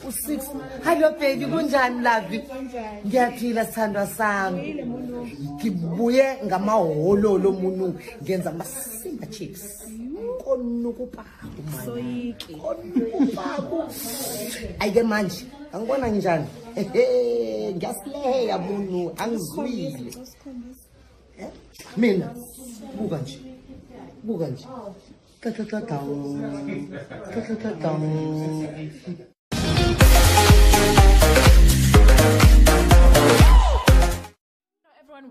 U6 hello baby kunjani lavi ngiyaphila sithandwa sami ngibuye ngamaholo lo muntu ngenza amasimba chips konukupaku manje soyiki konukupaku ayike manje angibona njani ngiyasileya muntu angizwile mina buka nje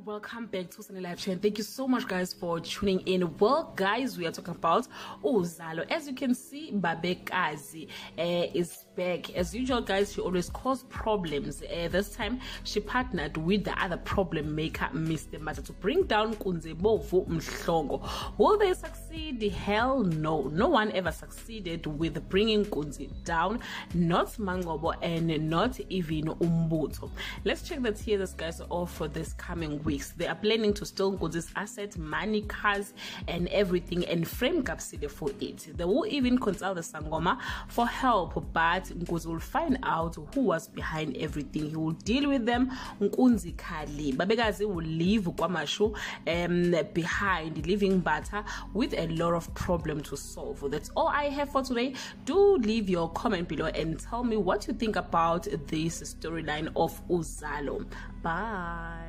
Welcome back to Sunny Live Channel. Thank you so much guys for tuning in. Well guys, we are talking about Uzalo. As you can see, Babekazi is back. As usual guys, she always causes problems. This time she partnered with the other problem maker, Mr. Mata, to bring down Nkunzi Bovu Mhlongo. Will they succeed? Hell no. No one ever succeeded with bringing Nkunzi down. Not Mangobo and not even Umbuto. Let's check the tears guys off for this coming weeks. They are planning to steal Nkunzi's assets, money, cars, and everything, and frame Kapsile for it. They will even consult the Sangoma for help, but Nkunzi will find out who was behind everything. He will deal with them. Nkunzi Kali. Babekazi will leave Kwamashu behind, leaving Bata with a lot of problems to solve. That's all I have for today. Do leave your comment below and tell me what you think about this storyline of Uzalo. Bye.